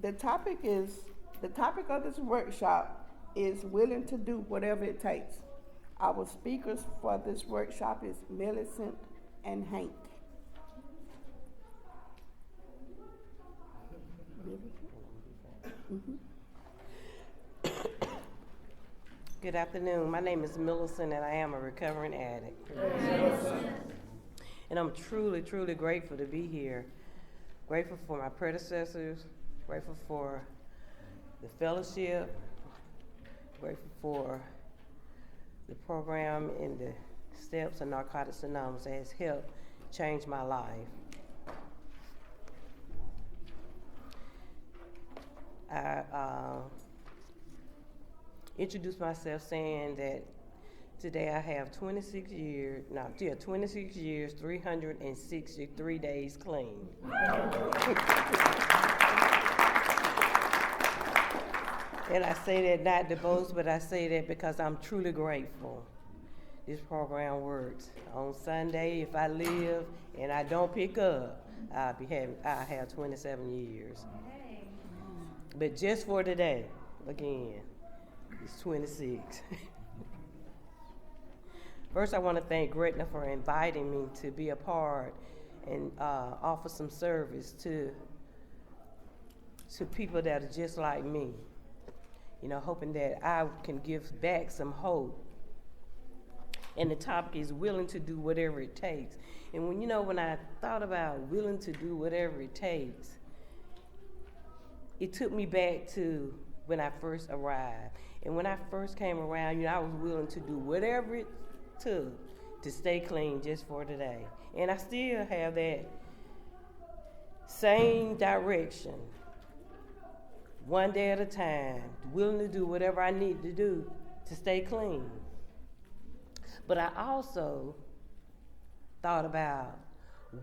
The topic is the topic of this workshop is willing to do whatever it takes. Our speakers for this workshop is Millicent and Hank. Good afternoon. My name is Millicent, and I am a recovering addict. And I'm truly, truly grateful to be here. Grateful for my predecessors, grateful for the fellowship, grateful for the program and the steps of Narcotics Anonymous that has helped change my life. I introduced myself saying that today I have 26 years, 363 days clean. And I say that not to boast, but I say that because I'm truly grateful. This program works. On Sunday, if I live and I don't pick up, I'll have 27 years. But just for today, again, it's 26. First, I want to thank GRCNA for inviting me to be a part and offer some service to people that are just like me. You know, hoping that I can give back some hope. And the topic is willing to do whatever it takes. And when I thought about willing to do whatever it takes, it took me back to when I first arrived. And when I first came around, I was willing to do whatever it took to stay clean just for today. And I still have that same direction, one day at a time, willing to do whatever I need to do to stay clean. But I also thought about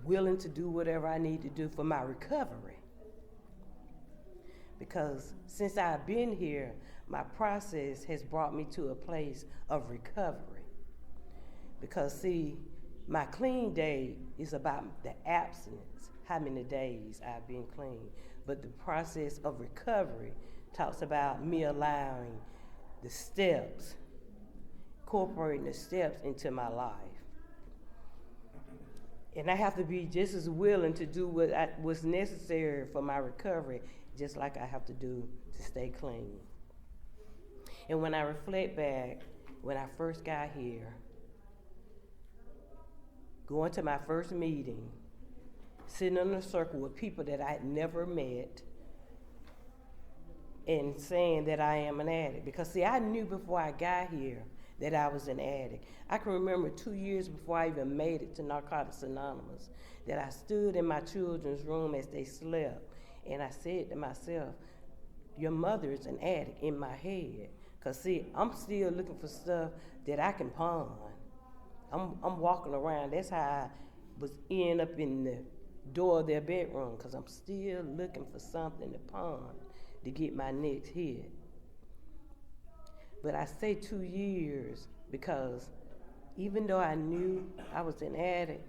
willing to do whatever I need to do for my recovery. Because since I've been here, my process has brought me to a place of recovery. Because see, my clean day is about the abstinence, how many days I've been clean. But the process of recovery talks about me allowing the steps, incorporating the steps into my life. And I have to be just as willing to do what's necessary for my recovery, just like I have to do to stay clean. And when I reflect back, when I first got here, going to my first meeting, sitting in a circle with people that I had never met, and saying that I am an addict. Because see, I knew before I got here that I was an addict. I can remember 2 years before I even made it to Narcotics Anonymous, that I stood in my children's room as they slept, and I said to myself, your mother is an addict, in my head. Because see, I'm still looking for stuff that I can pawn. I'm walking around. That's how I was end up in the door of their bedroom, because I'm still looking for something to pawn to get my next hit. But I say 2 years because even though I knew I was an addict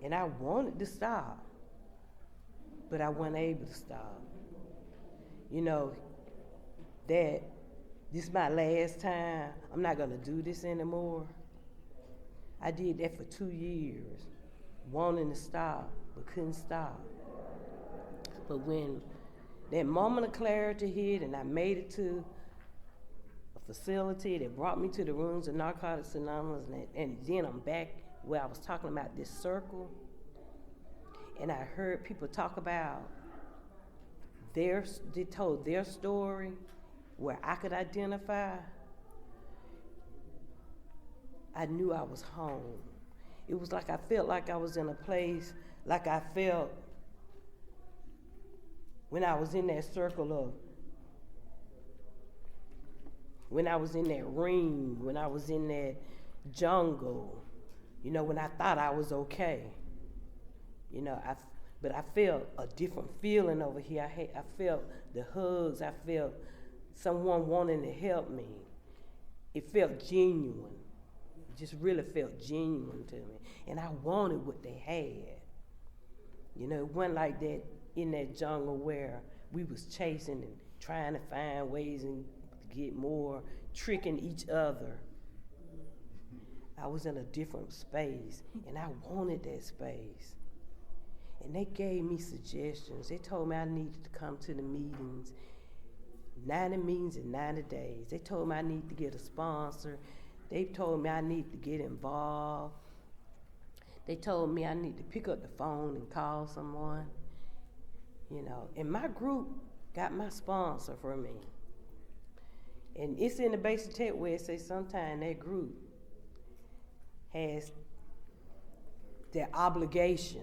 and I wanted to stop, but I wasn't able to stop. That this is my last time. I'm not gonna do this anymore. I did that for 2 years, wanting to stop, but couldn't stop. But when that moment of clarity hit and I made it to a facility that brought me to the rooms of Narcotics Anonymous, and then I'm back where I was talking about this circle, and I heard people talk about they told their story where I could identify, I knew I was home. It was like I felt like I was in a place like I felt when I was in that circle of, when I was in that ring, when I was in that jungle, when I thought I was okay. But I felt a different feeling over here. I felt the hugs. I felt someone wanting to help me. It felt genuine. It just really felt genuine to me. And I wanted what they had. It wasn't like that in that jungle where we was chasing and trying to find ways and get more, tricking each other. I was in a different space, and I wanted that space. And they gave me suggestions. They told me I needed to come to the meetings, 90 meetings in 90 days. They told me I need to get a sponsor. They told me I need to get involved. They told me I need to pick up the phone and call someone, you know. And my group got my sponsor for me. And it's in the basic text where it says sometimes that group has the obligation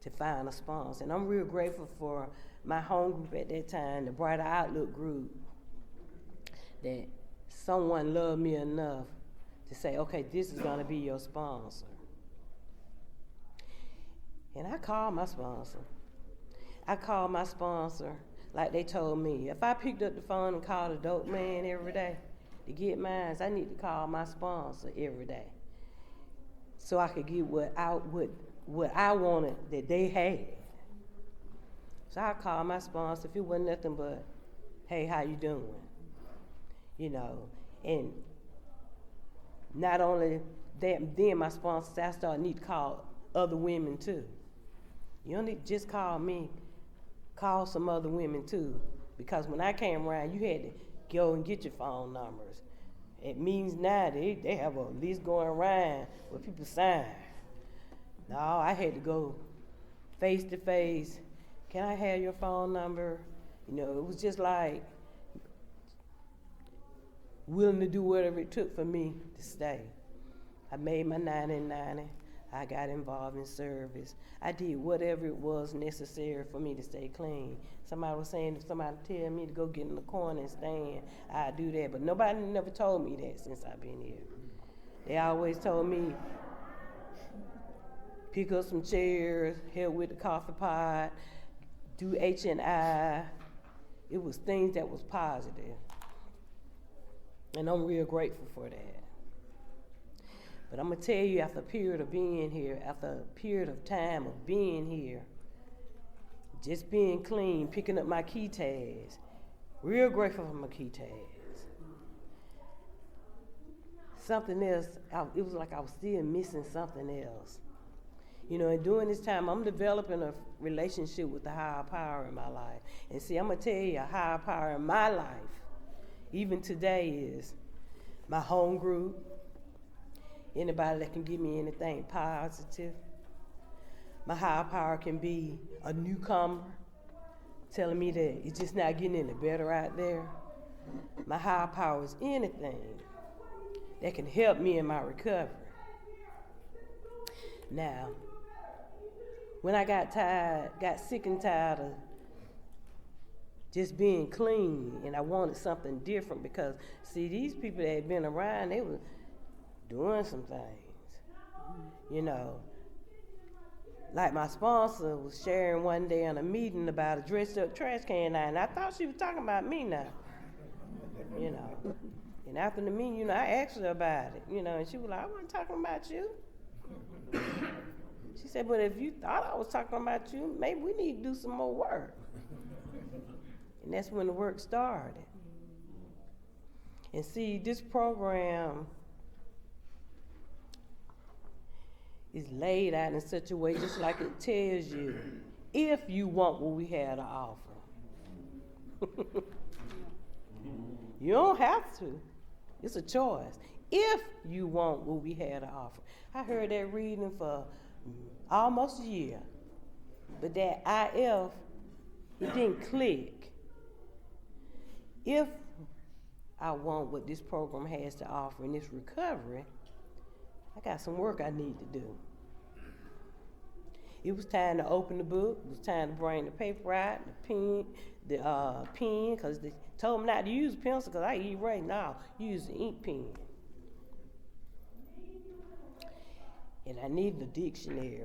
to find a sponsor. And I'm real grateful for my home group at that time, the Brighter Outlook group, that someone loved me enough to say, okay, this is gonna be your sponsor. And I called my sponsor. I called my sponsor like they told me. If I picked up the phone and called a dope man every day to get mine, I need to call my sponsor every day so I could get what I wanted that they had. So I called my sponsor if it wasn't nothing but, hey, how you doing? You know, and not only that, then my sponsor, I started need to call other women too. You don't need to just call me, call some other women too. Because when I came around, you had to go and get your phone numbers. It means now they have a list going around where people sign. No, I had to go face to face. Can I have your phone number? You know, it was just like willing to do whatever it took for me to stay. I made my 90. I got involved in service. I did whatever it was necessary for me to stay clean. Somebody was saying if somebody tell me to go get in the corner and stand, I'd do that. But nobody never told me that since I've been here. They always told me, pick up some chairs, help with the coffee pot, do H&I. It was things that was positive. And I'm real grateful for that. But I'm gonna tell you, after a period of being here, after a period of time of being here, just being clean, picking up my key tags, real grateful for my key tags. Something else, it was like I was still missing something else. You know, and during this time, I'm developing a relationship with the higher power in my life. And see, I'm gonna tell you, a higher power in my life, even today, is my home group. Anybody that can give me anything positive. My higher power can be a newcomer telling me that it's just not getting any better out there. My higher power is anything that can help me in my recovery. Now, when I got sick and tired of just being clean, and I wanted something different because, see, these people that had been around, they were doing some things, you know. Like my sponsor was sharing one day in a meeting about a dressed up trash can now, and I thought she was talking about me now, you know. And after the meeting, you know, I asked her about it, you know, and she was like, I wasn't talking about you. She said, but if you thought I was talking about you, maybe we need to do some more work. And that's when the work started. And see, this program is laid out in such a way, just like it tells you, if you want what we had to offer. You don't have to. It's a choice. If you want what we had to offer. I heard that reading for almost a year, but that IF, it didn't click. If I want what this program has to offer in this recovery, I got some work I need to do. It was time to open the book. It was time to bring the paper out, the pen, because they told me not to use pencil because I erase now. Use the ink pen. And I needed a dictionary.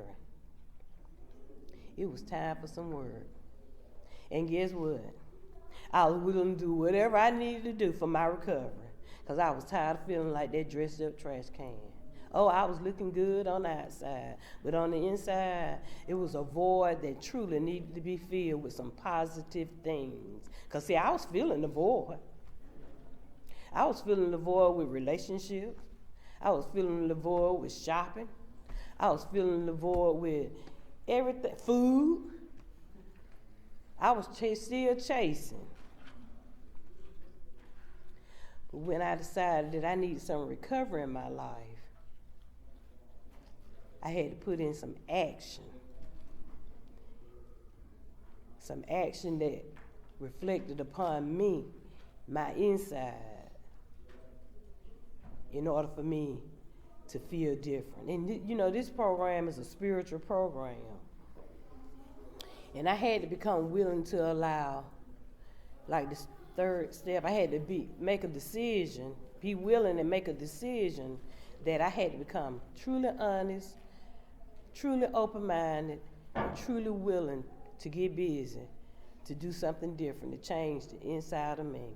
It was time for some work. And guess what? I was willing to do whatever I needed to do for my recovery because I was tired of feeling like that dressed up trash can. Oh, I was looking good on the outside, but on the inside, it was a void that truly needed to be filled with some positive things. Because, see, I was feeling the void. I was feeling the void with relationships. I was feeling the void with shopping. I was feeling the void with everything, food. I was still chasing. But when I decided that I needed some recovery in my life, I had to put in some action. Some action that reflected upon me, my inside, in order for me to feel different. And you know, this program is a spiritual program. And I had to become willing to allow, like this third step, I had to make a decision, be willing and make a decision that I had to become truly honest, truly open-minded, and truly willing to get busy, to do something different, to change the inside of me.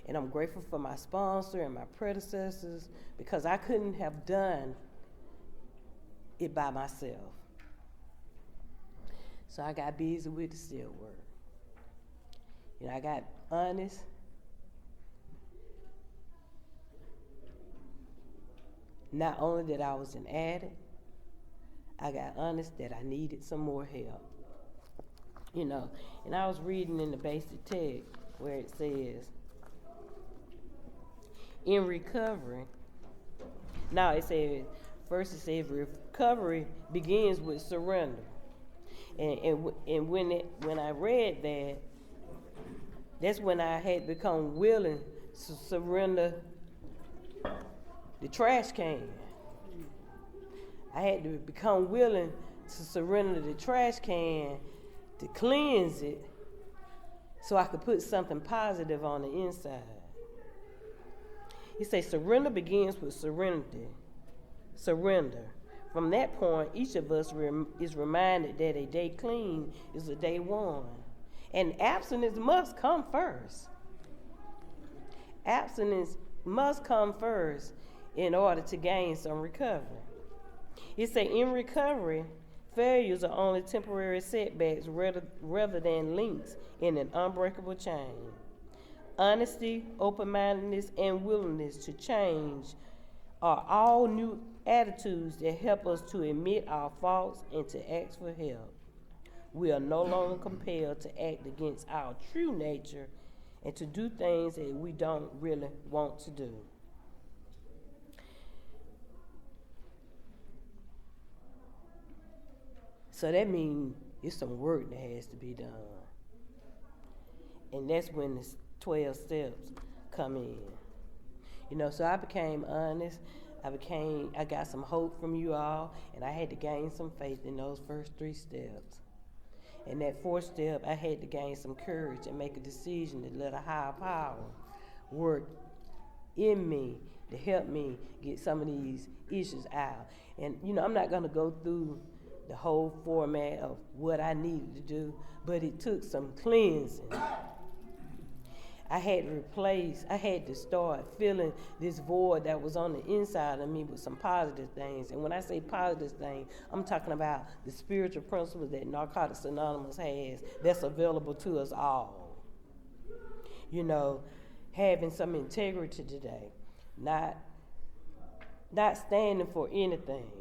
And I'm grateful for my sponsor and my predecessors, because I couldn't have done it by myself. So I got busy with the still work. You know, I got honest. Not only that I was an addict, I got honest that I needed some more help. You know, and I was reading in the basic text where it says, in recovery, now it says, first it says recovery begins with surrender. And when I read that, that's when I had become willing to surrender the trash can. I had to become willing to surrender the trash can, to cleanse it, so I could put something positive on the inside. He says surrender begins with serenity. Surrender. From that point, each of us is reminded that a day clean is a day won. And abstinence must come first. Abstinence must come first in order to gain some recovery. It says in recovery, failures are only temporary setbacks rather than links in an unbreakable chain. Honesty, open-mindedness, and willingness to change are all new attitudes that help us to admit our faults and to ask for help. We are no longer compelled to act against our true nature and to do things that we don't really want to do. So that means it's some work that has to be done. And that's when the 12 steps come in. You know, so I became honest. I got some hope from you all, and I had to gain some faith in those first 3 steps. And that 4th step, I had to gain some courage and make a decision to let a higher power work in me to help me get some of these issues out. And, you know, I'm not going to go through the whole format of what I needed to do, but it took some cleansing. I had to start filling this void that was on the inside of me with some positive things. And when I say positive things, I'm talking about the spiritual principles that Narcotics Anonymous has that's available to us all. You know, having some integrity today, not standing for anything,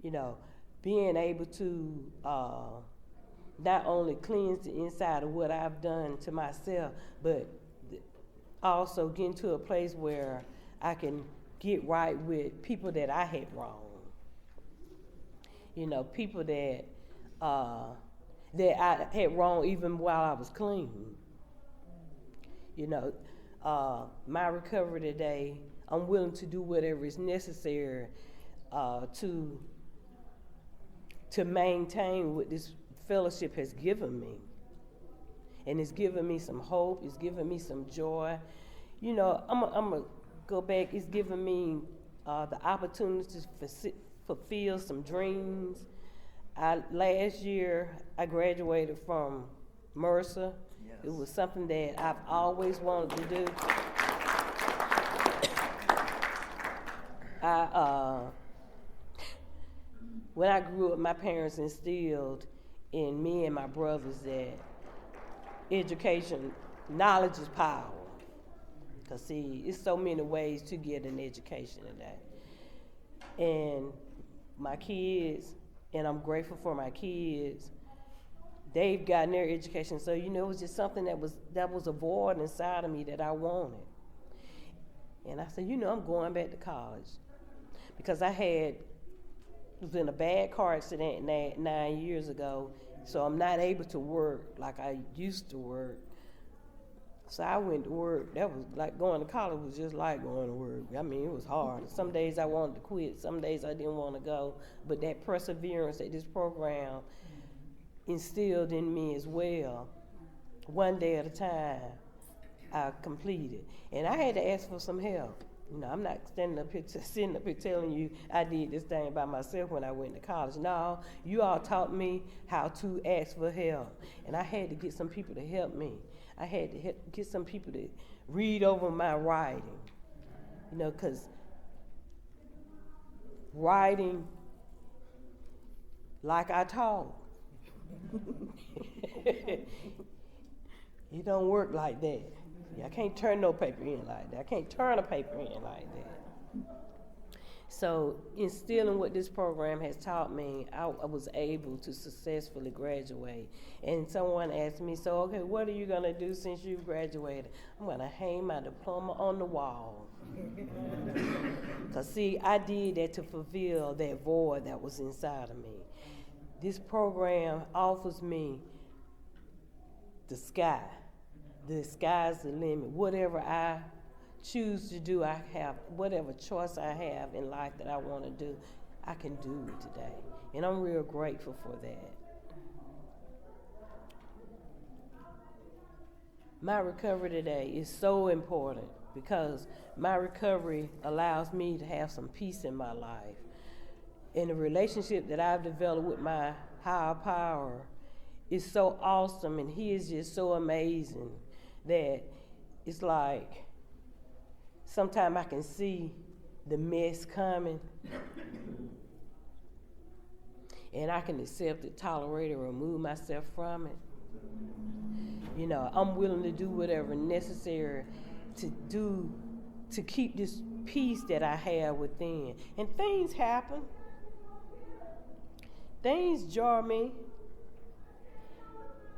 you know, being able to not only cleanse the inside of what I've done to myself, but also getting to a place where I can get right with people that I had wronged. You know, people that I had wronged even while I was clean. You know, my recovery today, I'm willing to do whatever is necessary to maintain what this fellowship has given me. And it's given me some hope, it's given me some joy. You know, I'm gonna go back, it's given me the opportunity to fulfill some dreams. Last year, I graduated from Mercer. Yes. It was something that I've always wanted to do. I when I grew up, my parents instilled in me and my brothers that education, knowledge is power. Because, see, it's so many ways to get an education today. And my kids, and I'm grateful for my kids, they've gotten their education. So, it was just something that was a void inside of me that I wanted. And I said, I'm going back to college. Because I was in a bad car accident 9 years ago, so I'm not able to work like I used to work. So I went to work. That was like going to college was just like going to work. I mean, it was hard. Some days I wanted to quit. Some days I didn't want to go. But that perseverance that this program instilled in me as well, one day at a time, I completed. And I had to ask for some help. I'm not sitting up here telling you I did this thing by myself when I went to college. No, you all taught me how to ask for help. And I had to get some people to help me. I had to get some people to read over my writing. Because writing like I talk, it don't work like that. I can't turn no paper in like that. I can't turn a paper in like that. So instilling what this program has taught me, I was able to successfully graduate. And someone asked me, so, okay, what are you going to do since you've graduated? I'm going to hang my diploma on the wall. Because, see, I did that to fulfill that void that was inside of me. This program offers me the sky. The sky's the limit. Whatever I choose to do, I have, whatever choice I have in life that I want to do, I can do it today. And I'm real grateful for that. My recovery today is so important because my recovery allows me to have some peace in my life. And the relationship that I've developed with my higher power is so awesome, and he is just so amazing that it's like sometimes I can see the mess coming and I can accept it, tolerate it, remove myself from it. I'm willing to do whatever necessary to keep this peace that I have within. And things happen. Things jar me.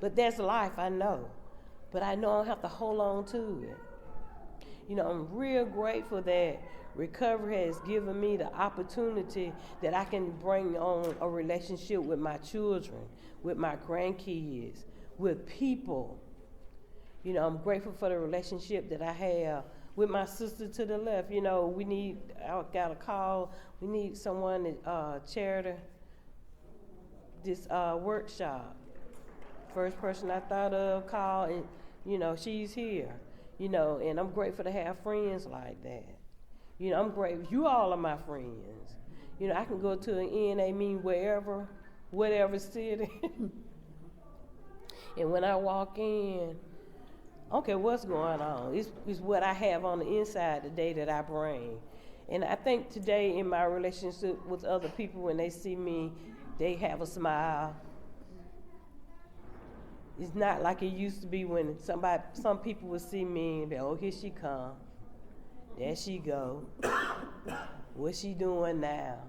But that's life, I know. But I know I don't have to hold on to it. I'm real grateful that recovery has given me the opportunity that I can bring on a relationship with my children, with my grandkids, with people. I'm grateful for the relationship that I have with my sister to the left. I got a call, we need someone to chair this workshop. First person I thought of called, and she's here, and I'm grateful to have friends like that. I'm grateful. You all are my friends. I can go to an NA meeting wherever, whatever city, and when I walk in, I don't care what's going on. It's what I have on the inside today that I bring. And I think today in my relationship with other people, when they see me, they have a smile. It's not like it used to be when some people would see me and be, oh, here she come. There she go. What's she doing now?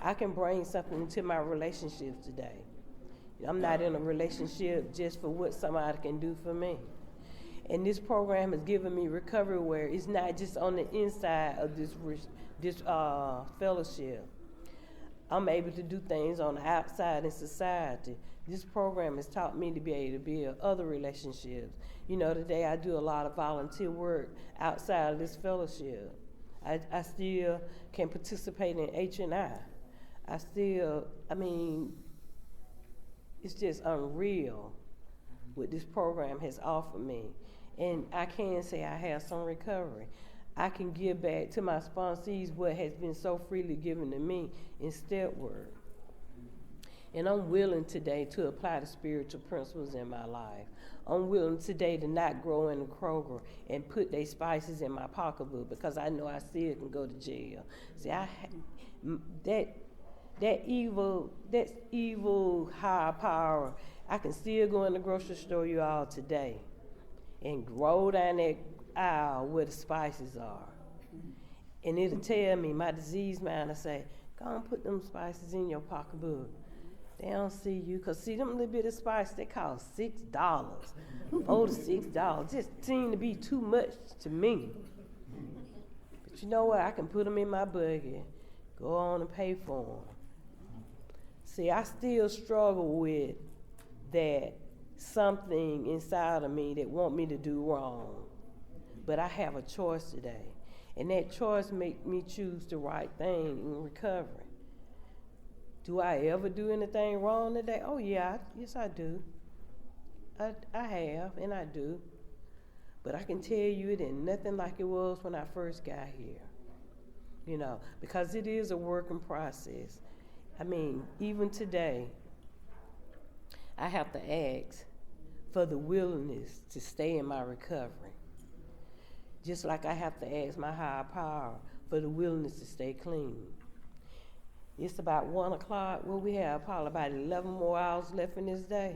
I can bring something into my relationships today. I'm not in a relationship just for what somebody can do for me. And this program has given me recovery where it's not just on the inside of this fellowship. I'm able to do things on the outside in society. This program has taught me to be able to build other relationships. Today I do a lot of volunteer work outside of this fellowship. I still can participate in H&I. It's just unreal what this program has offered me. And I can say I have some recovery. I can give back to my sponsees what has been so freely given to me in step work. And I'm willing today to apply the spiritual principles in my life. I'm willing today to not grow in the Kroger and put their spices in my pocketbook because I know I still can go to jail. See, that evil higher power, I can still go in the grocery store, you all, today and roll down that aisle where the spices are. And it'll tell me, my disease mind will say, go and put them spices in your pocketbook. They don't see you, because see, them little bit of spice, they cost $6, $4 to $6. Just seem to be too much to me. But you know what? I can put them in my bucket, go on and pay for them. See, I still struggle with that something inside of me that want me to do wrong. But I have a choice today. And that choice make me choose the right thing in recovery. Do I ever do anything wrong today? Oh, yeah, yes, I do. I have, and I do. But I can tell you it ain't nothing like it was when I first got here. You know, because it is a working process. I mean, even today, I have to ask for the willingness to stay in my recovery. Just like I have to ask my higher power for the willingness to stay clean. It's about 1 o'clock. Well, we have probably about 11 more hours left in this day.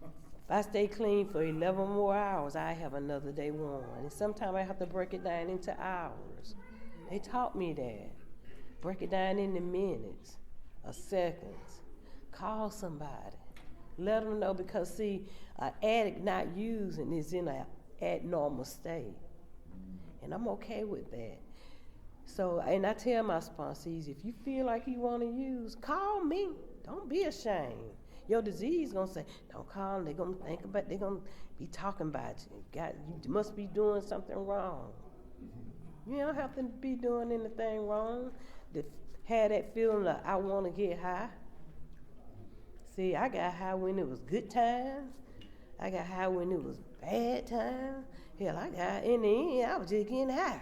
If I stay clean for 11 more hours, I have another day won. And sometimes I have to break it down into hours. They taught me that. Break it down into minutes or seconds. Call somebody. Let them know, because see, an addict not using is in an abnormal state. And I'm okay with that. So, and I tell my sponsees, if you feel like you want to use, call me. Don't be ashamed. Your disease gonna say, don't call them. They're gonna think about, they're gonna be talking about you. You must be doing something wrong. You don't have to be doing anything wrong to have that feeling that I want to get high. See, I got high when it was good times. I got high when it was bad times. Hell, I got, in the end, I was just getting high.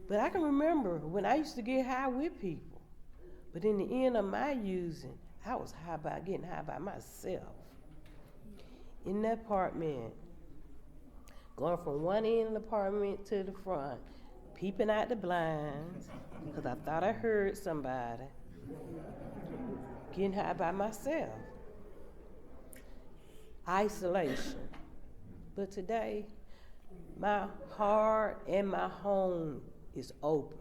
But I can remember when I used to get high with people. But in the end of my using, I was getting high by myself. In that apartment, going from one end of the apartment to the front, peeping out the blinds, because I thought I heard somebody, getting high by myself. Isolation. But today, my heart and my home is open.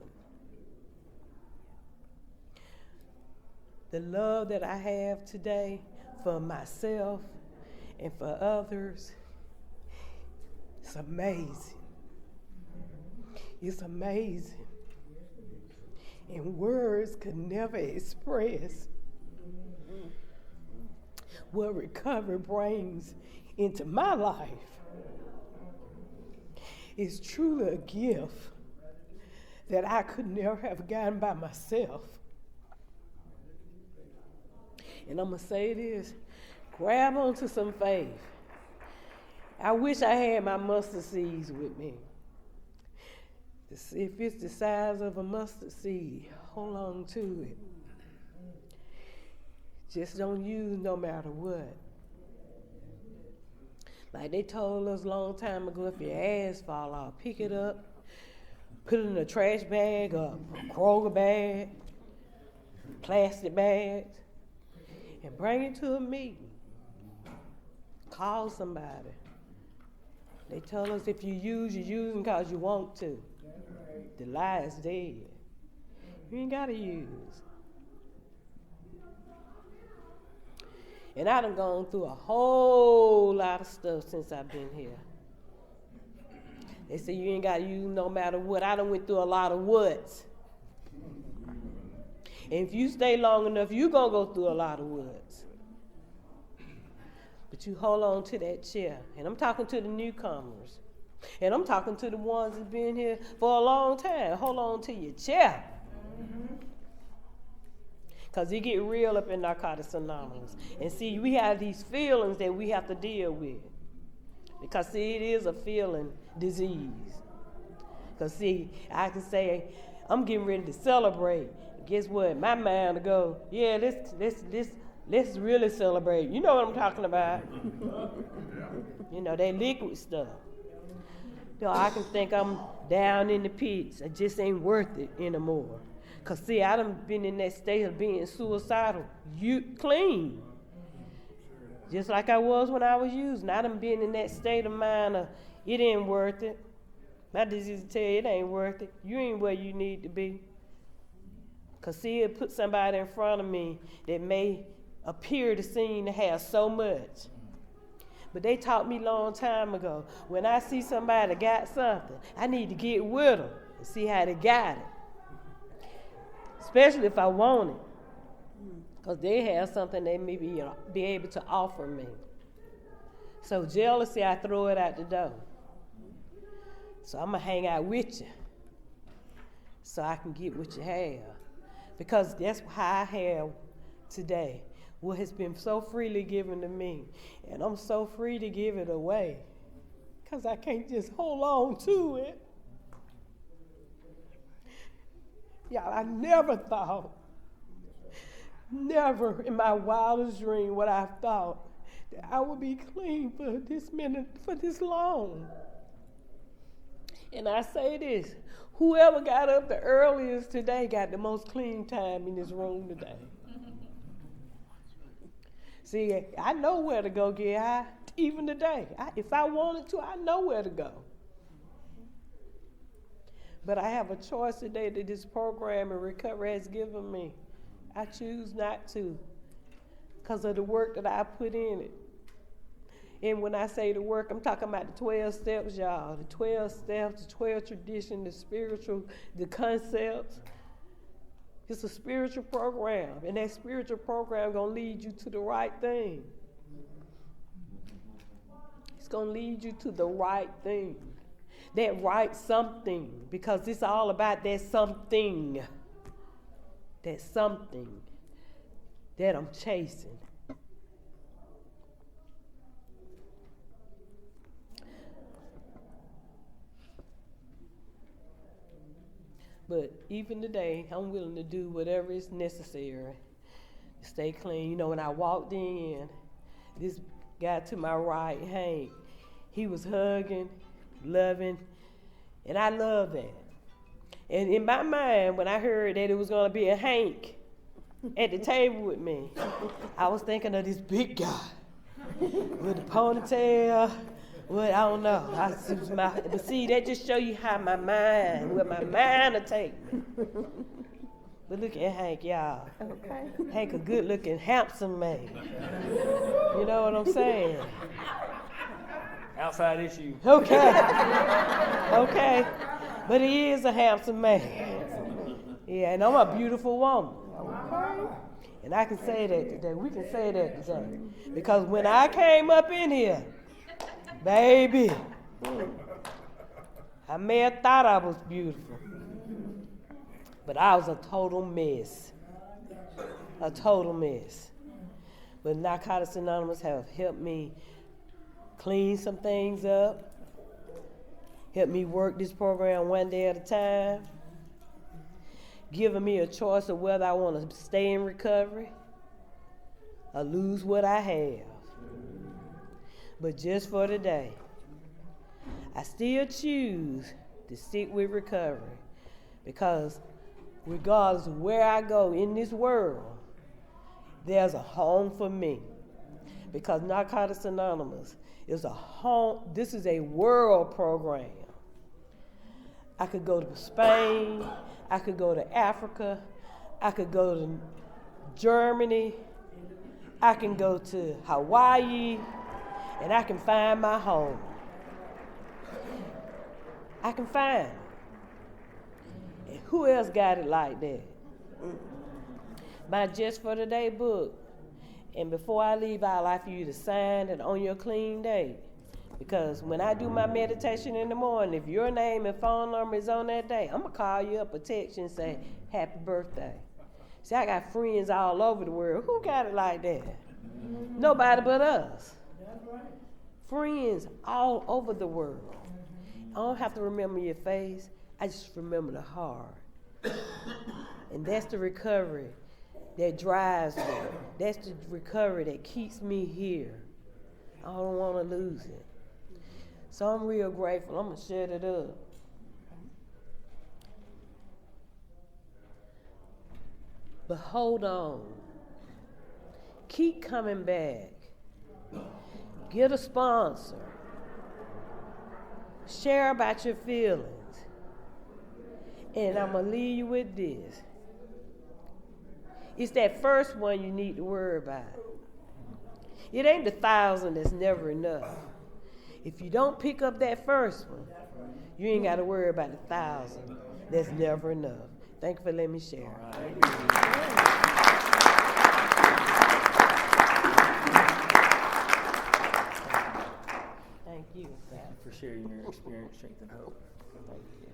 The love that I have today for myself and for others, it's amazing. It's amazing. And words could never express what recovery brings into my life. It's truly a gift that I could never have gotten by myself. And I'm going to say this, grab onto some faith. I wish I had my mustard seeds with me. If it's the size of a mustard seed, hold on to it. Just don't use no matter what. Like they told us a long time ago, if your ass fall off, pick it up, put it in a trash bag or a Kroger bag, plastic bags, and bring it to a meeting. Call somebody. They told us if you use, you're using because you want to. The lie is dead. You ain't got to use. And I done gone through a whole lot of stuff since I've been here. They say you ain't got to use no matter what. I done went through a lot of whats. And if you stay long enough, you going to go through a lot of whats. But you hold on to that chair. And I'm talking to the newcomers. And I'm talking to the ones that's been here for a long time. Hold on to your chair. Because it get real up in Narcotics Anonymous. And see, we have these feelings that we have to deal with. Because see, it is a feeling disease. Because see, I can say, I'm getting ready to celebrate. guess what? My mind will go, yeah, let's really celebrate. You know what I'm talking about. You know, that liquid stuff. You know, I can think I'm down in the pits. I just ain't worth it anymore. Because, see, I done been in that state of being suicidal, clean. Just like I was when I was using. I done been in that state of mind of, it ain't worth it. My disease will tell you it ain't worth it. You ain't where you need to be. Because, see, it put somebody in front of me that may appear to seem to have so much. But they taught me a long time ago, when I see somebody got something, I need to get with them and see how they got it. Especially if I want it. Because they have something they may be able to offer me. So jealousy, I throw it out the door. So I'm going to hang out with you so I can get what you have. Because that's how I have today. What has been so freely given to me. And I'm so free to give it away. Because I can't just hold on to it. Y'all, I never thought, never in my wildest dream would I thought that I would be clean for this long. And I say this, whoever got up the earliest today got the most clean time in this room today. See, I know where to go get high, even today. If I wanted to, I know where to go. But I have a choice today that this program and recovery has given me. I choose not to because of the work that I put in it. And when I say the work, I'm talking about the 12 steps, y'all. The 12 steps, the 12 traditions, the spiritual, the concepts. It's a spiritual program, and that spiritual program going to lead you to the right thing. It's going to lead you to the right thing. That right something, because it's all about that something. That something that I'm chasing. But even today, I'm willing to do whatever is necessary to stay clean. You know, when I walked in, this guy to my right, Hank, he was hugging, loving, and I love that. And in my mind, when I heard that it was going to be a Hank at the table with me, I was thinking of this big guy with the ponytail. Well, I don't know. But see, that just show you how where my mind will take me. But look at Hank, y'all. Okay. Hank a good-looking, handsome man. You know what I'm saying? Outside issue. Okay. But he is a handsome man. Yeah, and I'm a beautiful woman. Okay. And I can say that today. We can say that today. Because when I came up in here, baby, I may have thought I was beautiful, but I was a total mess. A total mess. But Narcotics Anonymous have helped me clean some things up, helped me work this program one day at a time, giving me a choice of whether I want to stay in recovery or lose what I have. But just for today, I still choose to stick with recovery because regardless of where I go in this world, there's a home for me. Because Narcotics Anonymous is a home, this is a world program. I could go to Spain, I could go to Africa, I could go to Germany, I can go to Hawaii, and I can find my home. I can find it. And who else got it like that? My Just for Today book. And before I leave, I'd like for you to sign it on your clean day. Because when I do my meditation in the morning, if your name and phone number is on that day, I'm going to call you up or text you and say, happy birthday. See, I got friends all over the world. Who got it like that? Nobody but us. Friends all over the world. I don't have to remember your face. I just remember the heart. And that's the recovery that drives me. That's the recovery that keeps me here. I don't want to lose it. So I'm real grateful. I'm going to shut it up. But hold on. Keep coming back. Get a sponsor. Share about your feelings. And I'm going to leave you with this. It's that first one you need to worry about. It ain't the 1,000 that's never enough. If you don't pick up that first one, you ain't got to worry about the 1,000 that's never enough. Thank you for letting me share. Thank you. Thank you for sharing your experience, strength, and hope.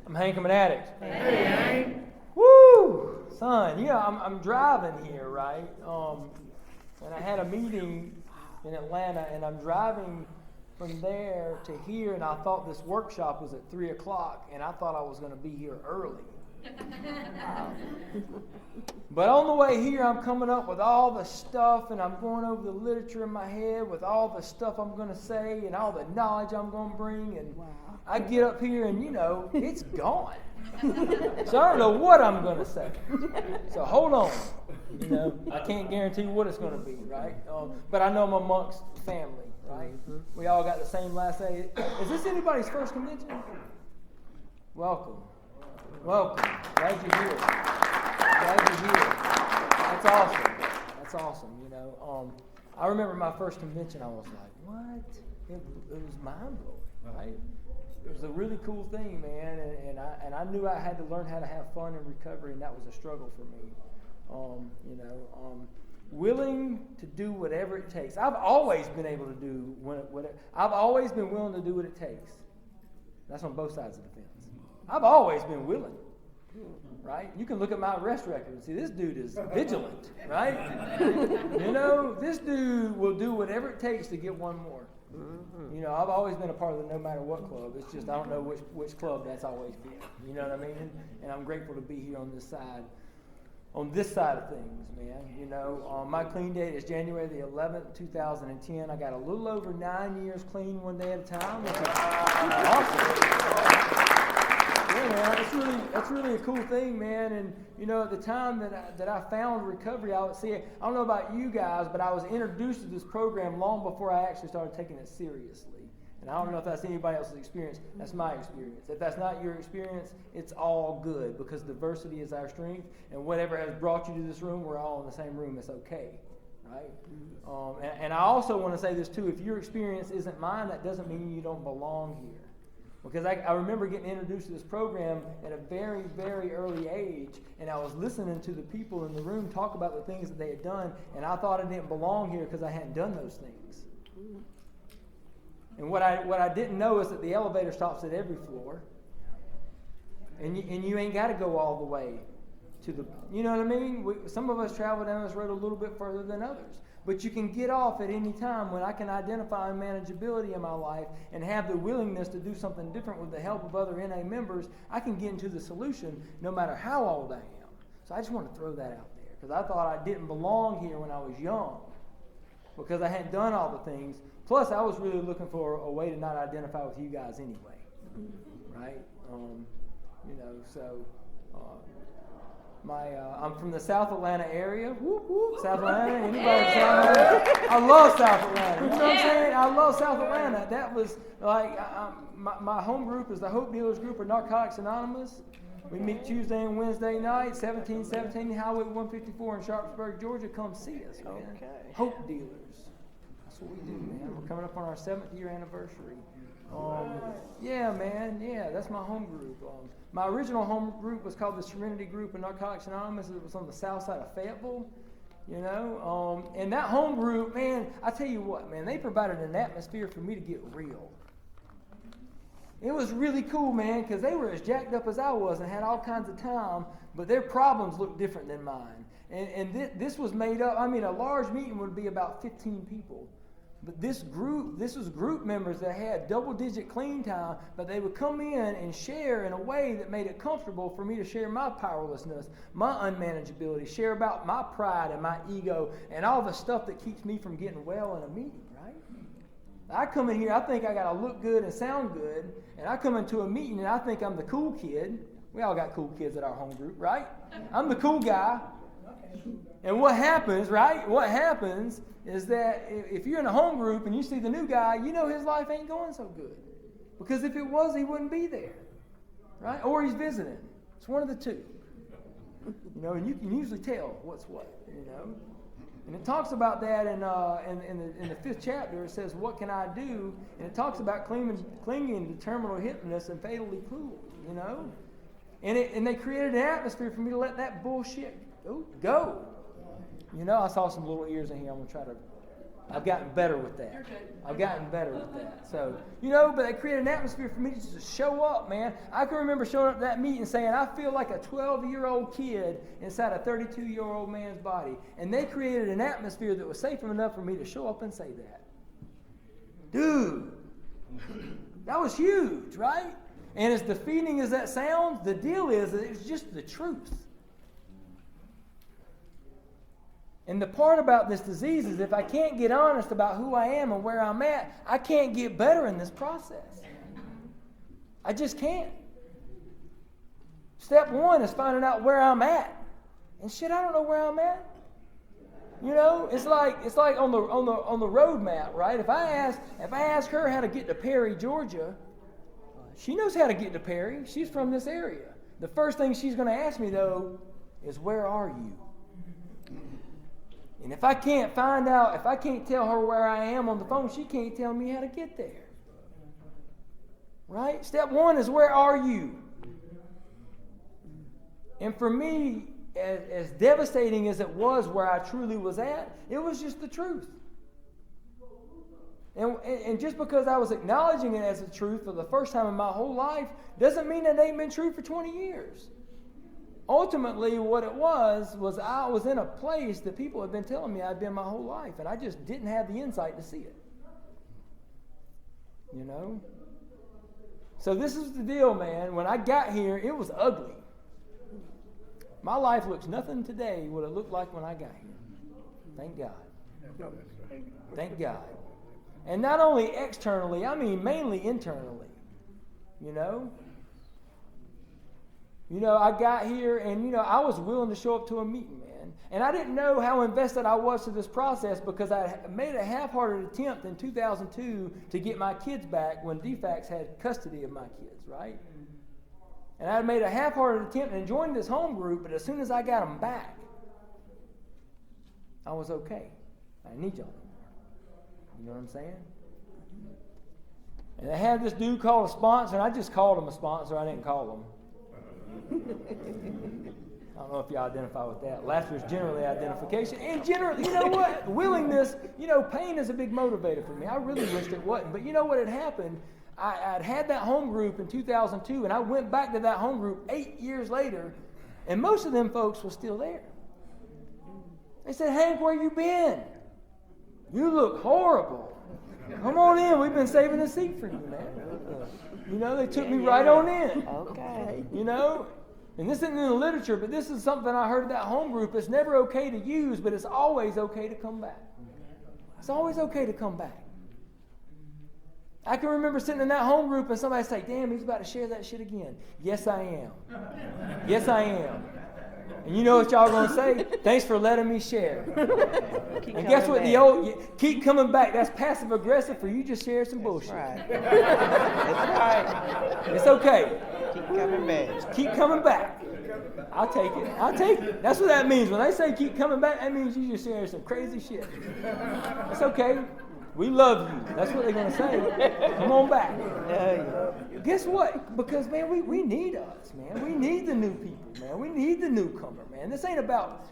I'm Hank. I'm an addict. Hey, Hank. Woo! Son, yeah, I'm driving here, right? And I had a meeting in Atlanta, and I'm driving from there to here, and I thought this workshop was at 3 o'clock, and I thought I was going to be here early. But on the way here, I'm coming up with all the stuff, and I'm going over the literature in my head with all the stuff I'm going to say and all the knowledge I'm going to bring, and I get up here, and it's gone. So I don't know what I'm going to say. So hold on. I can't guarantee what it's going to be, right? But I know I'm amongst family, right? We all got the same last name. Is this anybody's first convention? Welcome. Welcome. Glad you're here. Glad you're here. That's awesome. That's awesome. I remember my first convention. I was like, what? It was mind-blowing, right? It was a really cool thing, man, and I knew I had to learn how to have fun in recovery, and that was a struggle for me. Willing to do whatever it takes. I've always been able to do whatever. I've always been willing to do what it takes. That's on both sides of the fence. I've always been willing, right? You can look at my arrest record and see this dude is vigilant, right? This dude will do whatever it takes to get one more. I've always been a part of the no matter what club. It's just I don't know which club that's always been. You know what I mean? And I'm grateful to be here on this side of things, man. My clean date is January the 11th, 2010. I got a little over 9 years clean one day at a time, which is awesome. Yeah, man, that's really a cool thing, man. And at the time that I found recovery, I don't know about you guys, but I was introduced to this program long before I actually started taking it seriously. And I don't know if that's anybody else's experience. That's my experience. If that's not your experience, it's all good because diversity is our strength. And whatever has brought you to this room, we're all in the same room. It's okay, right? And I also want to say this too. If your experience isn't mine, that doesn't mean you don't belong here. Because I remember getting introduced to this program at a very, very early age, and I was listening to the people in the room talk about the things that they had done, and I thought I didn't belong here because I hadn't done those things. And what I didn't know is that the elevator stops at every floor, and you ain't got to go all the way to the, you know what I mean? Some of us travel down this road a little bit further than others. But you can get off at any time when I can identify unmanageability in my life and have the willingness to do something different with the help of other NA members. I can get into the solution no matter how old I am. So I just want to throw that out there because I thought I didn't belong here when I was young because I hadn't done all the things. Plus, I was really looking for a way to not identify with you guys anyway, right? I'm from the South Atlanta area. Whoop, whoop, South Atlanta. Anybody from South Atlanta? I love South Atlanta. You know what I'm saying? I love South Atlanta. That was like my home group is the Hope Dealers Group of Narcotics Anonymous. We meet Tuesday and Wednesday night, 1717 Highway 154 in Sharpsburg, Georgia. Come see us, man. Okay. Hope Dealers. That's what we do, man. We're coming up on our 7th year anniversary. Yeah, man. Yeah, that's my home group. My original home group was called the Serenity Group of Narcotics Anonymous. It was on the south side of Fayetteville, and that home group, man, I tell you what, man, they provided an atmosphere for me to get real. It was really cool, man, because they were as jacked up as I was and had all kinds of time, but their problems looked different than mine. And this was made up, a large meeting would be about 15 people. But this was group members that had double-digit clean time, but they would come in and share in a way that made it comfortable for me to share my powerlessness, my unmanageability, share about my pride and my ego and all the stuff that keeps me from getting well in a meeting, right? I come in here, I think I got to look good and sound good, and I come into a meeting and I think I'm the cool kid. We all got cool kids at our home group, right? I'm the cool guy. And what happens, right? What happens is that if you're in a home group and you see the new guy, you know his life ain't going so good. Because if it was, he wouldn't be there, right? Or he's visiting. It's one of the two. You know, and you can usually tell what's what, you know. And it talks about that in the 5th chapter. It says, what can I do? And it talks about clinging to terminal hypnosis and fatally cruel, you know. And they created an atmosphere for me to let that bullshit go. You know, I saw some little ears in here. I'm going to try to... I've gotten better with that. I've gotten better with that. So, you know, but they created an atmosphere for me to just show up, man. I can remember showing up to that meeting saying, I feel like a 12-year-old kid inside a 32-year-old man's body. And they created an atmosphere that was safe enough for me to show up and say that. Dude, that was huge, right? And as defeating as that sounds, the deal is that it's just the truth. And the part about this disease is if I can't get honest about who I am and where I'm at, I can't get better in this process. I just can't. Step one is finding out where I'm at. And shit, I don't know where I'm at. You know, it's like on the road map, right? If I ask her how to get to Perry, Georgia, she knows how to get to Perry. She's from this area. The first thing she's going to ask me though is, where are you? And if I can't tell her where I am on the phone, she can't tell me how to get there. Right? Step one is, where are you? And for me, as devastating as it was where I truly was at, it was just the truth. And just because I was acknowledging it as the truth for the first time in my whole life doesn't mean it ain't been true for 20 years. Ultimately, what it was I was in a place that people had been telling me I'd been my whole life, and I just didn't have the insight to see it. You know? So this is the deal, man. When I got here, it was ugly. My life looks nothing today what it looked like when I got here. Thank God. Thank God. And not only externally, I mean mainly internally. You know? You know, I got here and, you know, I was willing to show up to a meeting, man. And I didn't know how invested I was to this process because I made a half-hearted attempt in 2002 to get my kids back when DFACS had custody of my kids, right? And I made a half-hearted attempt and joined this home group, but as soon as I got them back, I was okay. I didn't need y'all anymore. You know what I'm saying? And I had this dude called a sponsor, and I just called him a sponsor. I didn't call him. I don't know if you identify with that. Laughter is generally identification. And generally, you know what? Willingness, you know, pain is a big motivator for me. I really wished it wasn't. But you know what had happened? I'd had that home group in 2002, and I went back to that home group 8 years later, and most of them folks were still there. They said, Hank, where you been? You look horrible. Come on in. We've been saving a seat for you, man. You know, they took me right on in. Okay. You know? And this isn't in the literature, but this is something I heard at that home group. It's never okay to use, but it's always okay to come back. It's always okay to come back. I can remember sitting in that home group and somebody say, damn, he's about to share that shit again. Yes, I am. Yes, I am. And you know what y'all going to say? Thanks for letting me share. And guess what? Keep coming back. That's passive aggressive for you just share some bullshit. That's right. That's right. It's okay. Keep coming back. Just keep coming back. I'll take it. I'll take it. That's what that means. When they say keep coming back, that means you just share some crazy shit. It's okay. We love you. That's what they're going to say. Come on back. Guess what? Because, man, we need us, man. We need the new people, man. We need the newcomer, man. This ain't about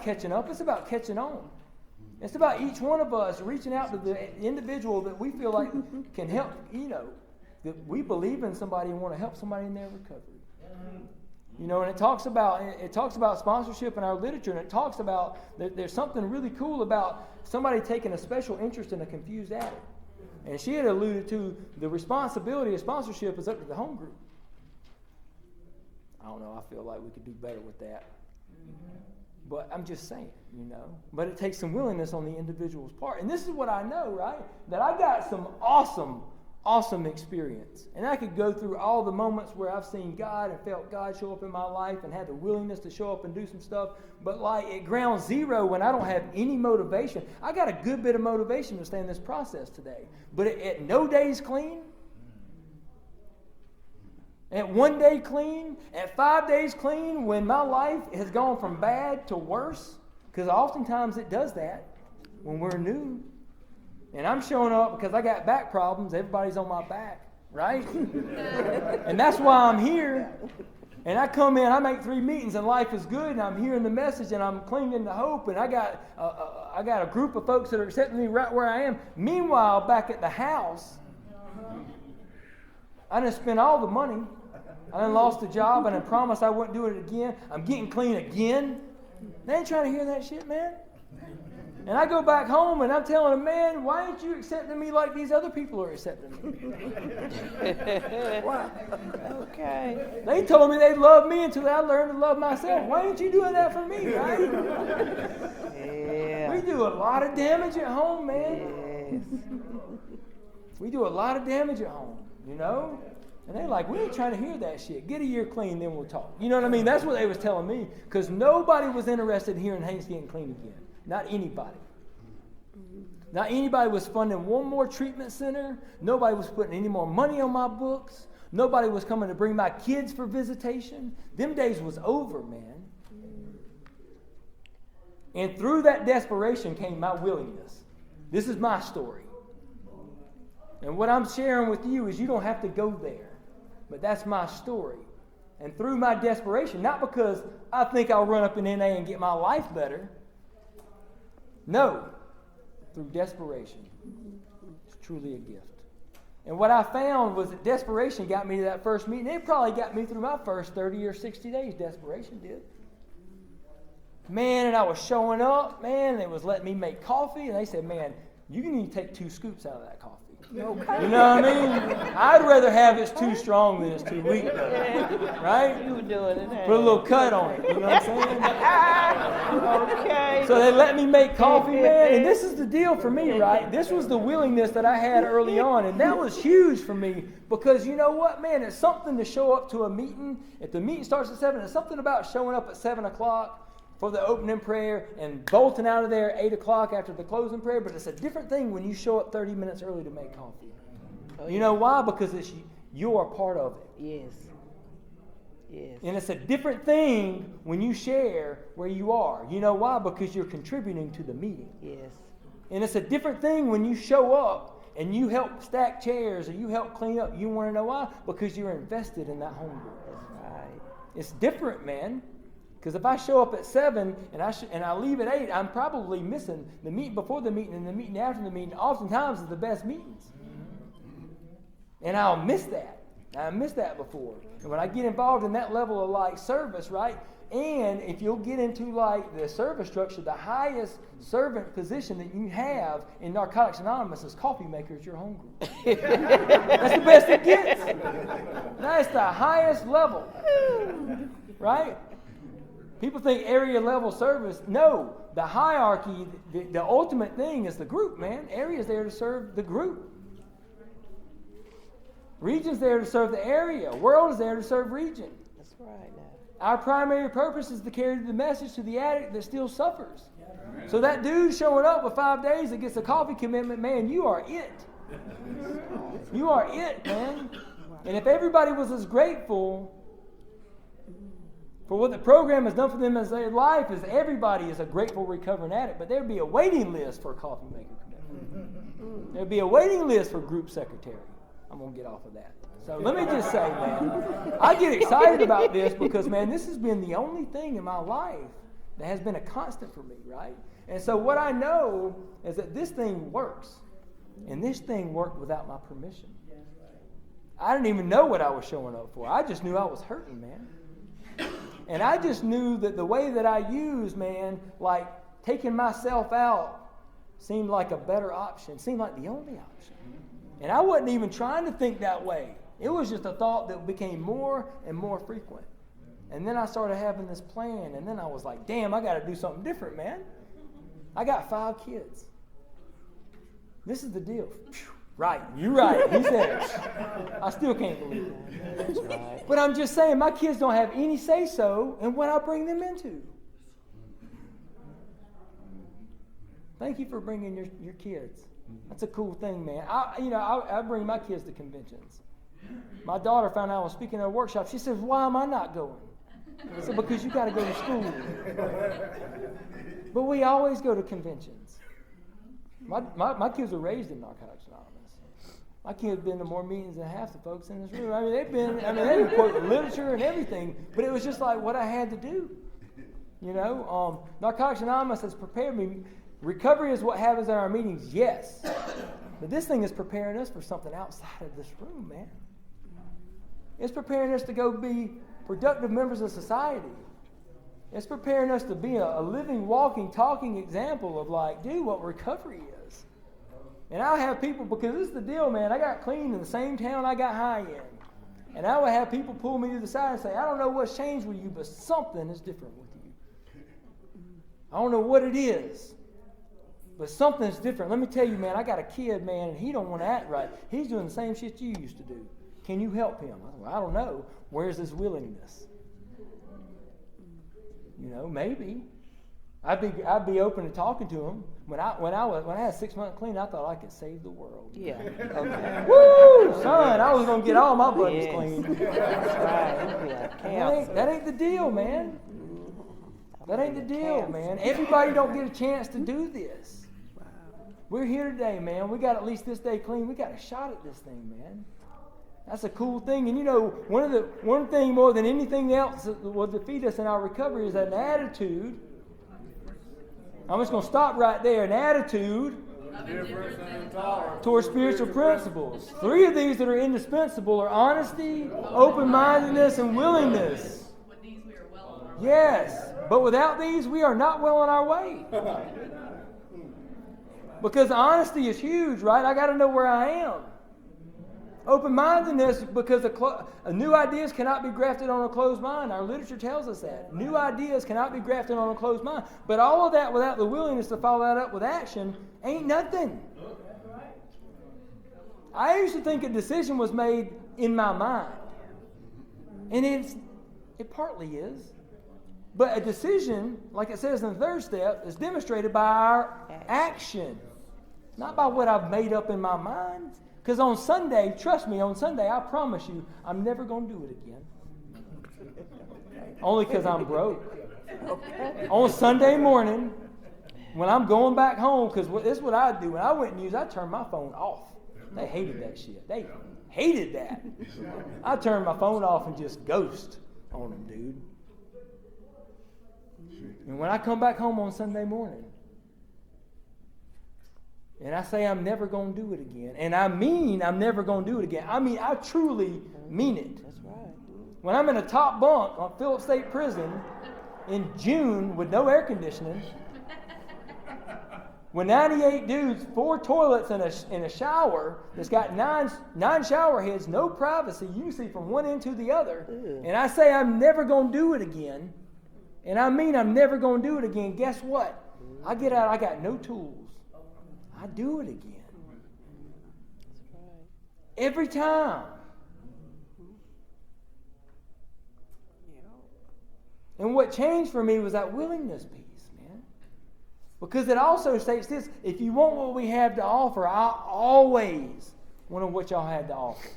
catching up. It's about catching on. It's about each one of us reaching out to the individual that we feel like can help, you know, that we believe in somebody and want to help somebody in their recovery. You know, and it talks about sponsorship in our literature, and it talks about there's something really cool about somebody taking a special interest in a confused addict. And she had alluded to the responsibility of sponsorship is up to the home group. I don't know. I feel like we could do better with that. But I'm just saying, you know. But it takes some willingness on the individual's part. And this is what I know, right? That I got some awesome experience. And I could go through all the moments where I've seen God and felt God show up in my life and had the willingness to show up and do some stuff. But like at ground zero, when I don't have any motivation, I got a good bit of motivation to stay in this process today. But at no days clean, at 1 day clean, at 5 days clean, when my life has gone from bad to worse, because oftentimes it does that when we're new. And I'm showing up because I got back problems. Everybody's on my back, right? And that's why I'm here. And I come in, I make 3 meetings, and life is good, and I'm hearing the message, and I'm clinging to hope, and I got a group of folks that are accepting me right where I am. Meanwhile, back at the house, I done spent all the money. I done lost the job, and I promised I wouldn't do it again. I'm getting clean again. They ain't trying to hear that shit, man. And I go back home, and I'm telling them, man, why aren't you accepting me like these other people are accepting me? Wow. Okay. They told me they loved me until I learned to love myself. Why ain't you doing that for me, right? Yeah. We do a lot of damage at home, man. Yes. We do a lot of damage at home, you know? And they're like, we ain't trying to hear that shit. Get a year clean, then we'll talk. You know what I mean? That's what they was telling me. Because nobody was interested in hearing Hank's getting clean again. Not anybody. Not anybody was funding one more treatment center. Nobody was putting any more money on my books. Nobody was coming to bring my kids for visitation. Them days was over, man. And through that desperation came my willingness. This is my story. And what I'm sharing with you is you don't have to go there. But that's my story. And through my desperation, not because I think I'll run up in NA and get my life better. No. Through desperation. It's truly a gift. And what I found was that desperation got me to that first meeting. It probably got me through my first 30 or 60 days. Desperation did. Man, and I was showing up, man, and it was letting me make coffee. And they said, man, you need to take 2 scoops out of that coffee. Okay. You know what I mean? I'd rather have it's too strong than it's too weak, though. Right? You were doing it. Put a little cut on it. You know what I'm saying? Okay. So they let me make coffee, man. And this is the deal for me, right? This was the willingness that I had early on. And that was huge for me because you know what, man? It's something to show up to a meeting. If the meeting starts at 7, it's something about showing up at 7 o'clock for the opening prayer and bolting out of there at 8 o'clock after the closing prayer. But it's a different thing when you show up 30 minutes early to make coffee. You know why? Because you are part of it. Yes. Yes. And it's a different thing when you share where you are. You know why? Because you're contributing to the meeting. Yes. And it's a different thing when you show up and you help stack chairs or you help clean up. You want to know why? Because you're invested in that home group. That's right. It's different, man. Because if I show up at 7 and I leave at 8, I'm probably missing the meeting before the meeting and the meeting after the meeting. Oftentimes is the best meetings. And I'll miss that. I missed that before. And when I get involved in that level of like service, right? And if you'll get into like the service structure, the highest servant position that you have in Narcotics Anonymous is coffee maker at your home group. That's the best it gets. That's the highest level. Right? People think area level service. No, the hierarchy, the ultimate thing is the group, man. Area's there to serve the group. Region's there to serve the area. World is there to serve region. That's right now. Our primary purpose is to carry the message to the addict that still suffers. So that dude showing up with 5 days that gets a coffee commitment, man, you are it. You are it, man. And if everybody was as grateful for what the program has done for them as their life, as everybody is a grateful recovering addict, but there'd be a waiting list for a coffee maker commitment. There'd be a waiting list for group secretary. I'm going to get off of that. So let me just say, man, I get excited about this because, man, this has been the only thing in my life that has been a constant for me, right? And so what I know is that this thing works. And this thing worked without my permission. I didn't even know what I was showing up for. I just knew I was hurting, man. And I just knew that the way that I used, man, like taking myself out seemed like a better option, seemed like the only option. And I wasn't even trying to think that way. It was just a thought that became more and more frequent. And then I started having this plan, and then I was like, damn, I got to do something different, man. I got 5 kids. This is the deal. Right, you're right. He said it. I still can't believe it. That's right. But I'm just saying, my kids don't have any say-so in what I bring them into. Thank you for bringing your kids. That's a cool thing, man. I bring my kids to conventions. My daughter found out I was speaking at a workshop. She says, why am I not going? I said, because you got to go to school. But we always go to conventions. My kids were raised in Narcotics Anonymous. My kids have been to more meetings than half the folks in this room. They've been quoting literature and everything, but it was just like what I had to do. Narcotics Anonymous has prepared me. Recovery is what happens in our meetings, yes. But this thing is preparing us for something outside of this room, man. It's preparing us to go be productive members of society. It's preparing us to be a living, walking, talking example of what recovery is. And I'll have people, because this is the deal, man. I got clean in the same town I got high in. And I would have people pull me to the side and say, I don't know what's changed with you, but something is different with you. I don't know what it is, but something's different. Let me tell you, man, I got a kid, man, and he don't want to act right. He's doing the same shit you used to do. Can you help him? I said, well, I don't know. Where's his willingness? Maybe. I'd be open to talking to him. When I had 6 months clean, I thought I could save the world. Yeah. Okay. Woo, son! I was gonna get all my buddies clean. That's right. That ain't the deal, man. That ain't the deal, man. Everybody don't get a chance to do this. We're here today, man. We got at least this day clean. We got a shot at this thing, man. That's a cool thing. And one thing more than anything else that will defeat us in our recovery is an attitude. I'm just going to stop right there. An attitude towards spiritual principles. 3 of these that are indispensable are honesty, open-mindedness, and willingness. Yes, but without these, we are not well on our way. Because honesty is huge, right? I got to know where I am. Open-mindedness, because new ideas cannot be grafted on a closed mind. Our literature tells us that. New ideas cannot be grafted on a closed mind. But all of that without the willingness to follow that up with action ain't nothing. I used to think a decision was made in my mind. And it partly is. But a decision, like it says in the 3rd step, is demonstrated by our action. Not by what I've made up in my mind. Because on Sunday, trust me, on Sunday, I promise you, I'm never going to do it again. Only because I'm broke. On Sunday morning, when I'm going back home, because this is what I do. When I went news, I turned my phone off. They hated that shit. They hated that. I turned my phone off and just ghost on them, dude. And when I come back home on Sunday morning, and I say I'm never going to do it again. And I mean I'm never going to do it again. I mean, I truly mean it. That's right. When I'm in a top bunk on Phillips State Prison in June with no air conditioning, with 98 dudes, 4 toilets and a shower that's got nine shower heads, no privacy, you can see from one end to the other. Ew. And I say I'm never going to do it again. And I mean I'm never going to do it again. Guess what? I get out, I got no tools. I do it again. Every time. And what changed for me was that willingness piece, man. Because it also states this, if you want what we have to offer, I always want what y'all had to offer.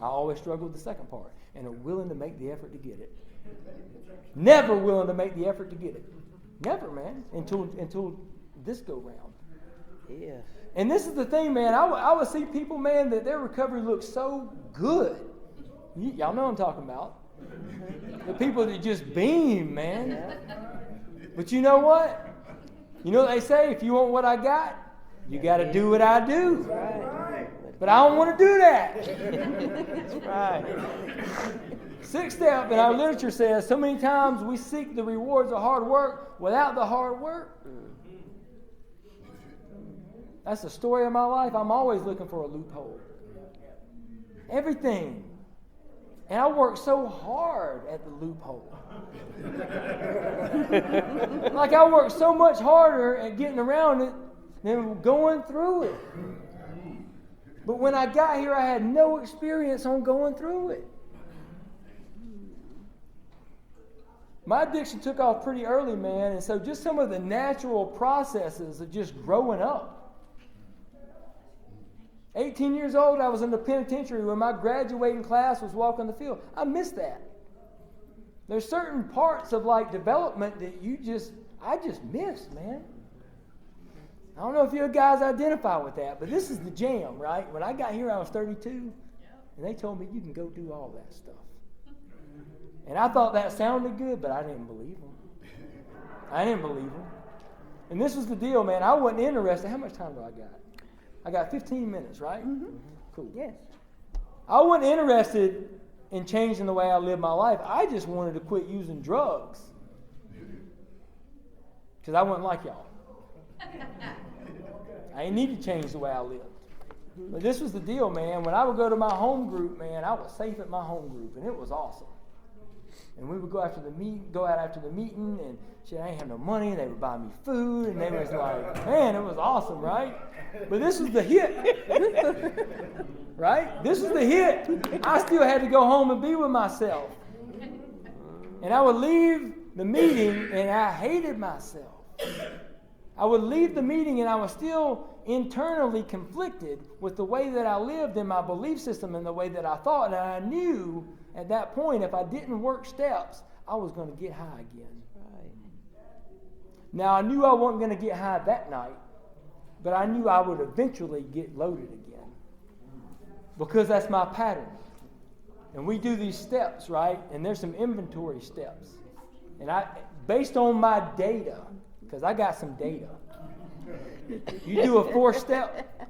I always struggle with the second part. And are willing to make the effort to get it. Never willing to make the effort to get it. Never, man. Until this go round. Yes. And this is the thing, man. I would see people, man, that their recovery looks so good. Y'all know what I'm talking about. The people that just beam, man. Yeah. But you know what? You know what they say? If you want what I got, you got to do what I do. That's right. But I don't want to do that. That's right. Sixth step in our literature says, so many times we seek the rewards of hard work without the hard work. That's the story of my life. I'm always looking for a loophole. Everything. And I work so hard at the loophole. Like I work so much harder at getting around it than going through it. But when I got here, I had no experience on going through it. My addiction took off pretty early, man, and so just some of the natural processes of just growing up. 18 years old, I was in the penitentiary when my graduating class was walking the field. I missed that. There's certain parts of like development that I just missed, man. I don't know if you guys identify with that, but this is the jam, right? When I got here, I was 32, and they told me you can go do all that stuff. And I thought that sounded good, but I didn't believe them. And this was the deal, man. I wasn't interested. How much time do I got? I got 15 minutes, right? Mm-hmm. Cool. Yes. I wasn't interested in changing the way I live my life. I just wanted to quit using drugs. Because I wasn't like y'all. I didn't need to change the way I lived. But this was the deal, man. When I would go to my home group, man, I was safe at my home group, and it was awesome. And we would go out after the meeting, and shit, I ain't have no money. They would buy me food, and they was like, man, it was awesome, right? But this was the hit, right? This was the hit. I still had to go home and be with myself. And I would leave the meeting, and I hated myself. I would leave the meeting, and I was still internally conflicted with the way that I lived in my belief system and the way that I thought. And I knew at that point, if I didn't work steps, I was going to get high again. Right. Now, I knew I wasn't going to get high that night, but I knew I would eventually get loaded again because that's my pattern. And we do these steps, right? And there's some inventory steps. And based on my data, because I got some data. You do a 4-step,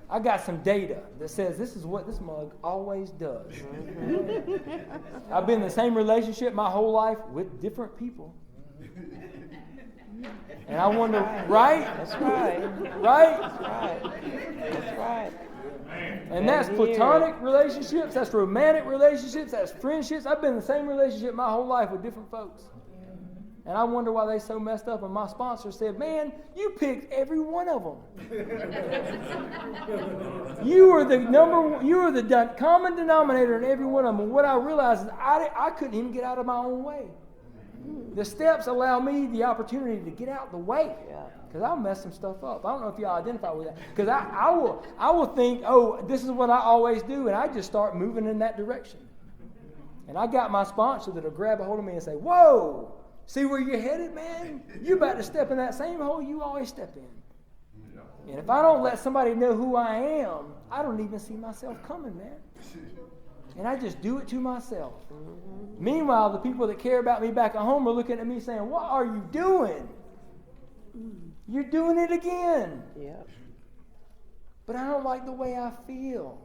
I got some data that says this is what this mug always does. I've been in the same relationship my whole life with different people. And I wonder, right? That's right. Right? That's right. That's right. And that's platonic relationships, that's romantic relationships, that's friendships. I've been in the same relationship my whole life with different folks. And I wonder why they so messed up. And my sponsor said, man, you picked every one of them. You were the common denominator in every one of them. And what I realized is I couldn't even get out of my own way. The steps allow me the opportunity to get out the way. Because I'll mess some stuff up. I don't know if y'all identify with that. Because I will think, oh, this is what I always do. And I just start moving in that direction. And I got my sponsor that'll grab a hold of me and say, whoa. See where you're headed, man? You're about to step in that same hole you always step in. And if I don't let somebody know who I am, I don't even see myself coming, man. And I just do it to myself. Meanwhile, the people that care about me back at home are looking at me saying, what are you doing? You're doing it again. Yep. But I don't like the way I feel.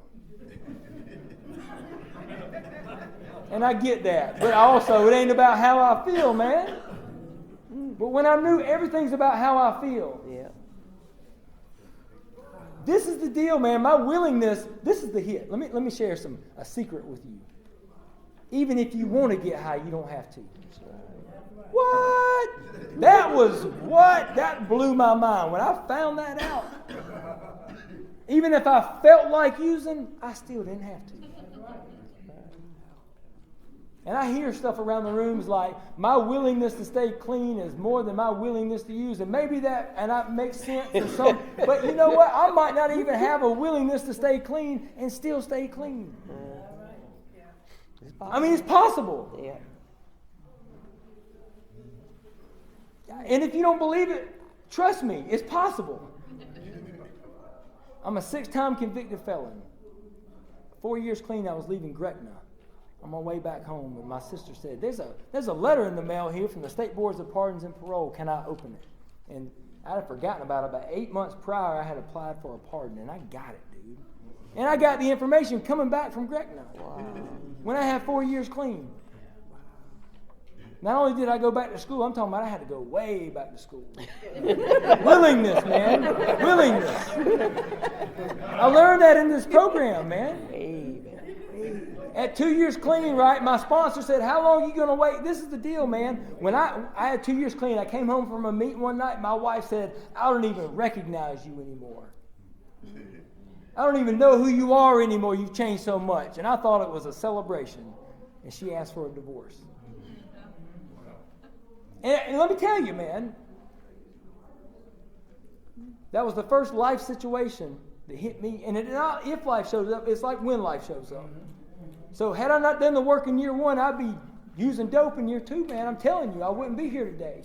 And I get that. But also, it ain't about how I feel, man. But when I knew everything's about how I feel. Yeah. This is the deal, man. My willingness, this is the hit. Let me share a secret with you. Even if you want to get high, you don't have to. What? That blew my mind. When I found that out, even if I felt like using, I still didn't have to. And I hear stuff around the rooms like, my willingness to stay clean is more than my willingness to use. And maybe that makes sense to some. But you know what? I might not even have a willingness to stay clean and still stay clean. I mean, it's possible. Yeah. And if you don't believe it, trust me, it's possible. I'm a 6-time convicted felon. 4 years clean, I was leaving GRCNA. On my way back home, and my sister said, there's a letter in the mail here from the State Boards of Pardons and Parole. Can I open it? And I'd have forgotten about it. About 8 months prior, I had applied for a pardon, and I got it, dude. And I got the information coming back from GRCNA. Wow. when I had 4 years clean. Not only did I go back to school, I'm talking about I had to go way back to school. Willingness, man. Willingness. I learned that in this program, man. At 2 years clean, right, my sponsor said, how long are you going to wait? This is the deal, man. When I had 2 years clean, I came home from a meeting one night. My wife said, I don't even recognize you anymore. I don't even know who you are anymore. You've changed so much. And I thought it was a celebration. And she asked for a divorce. And let me tell you, man, that was the first life situation that hit me. And it's not if life shows up, it's like when life shows up. So had I not done the work in year 1, I'd be using dope in year 2, man. I'm telling you, I wouldn't be here today.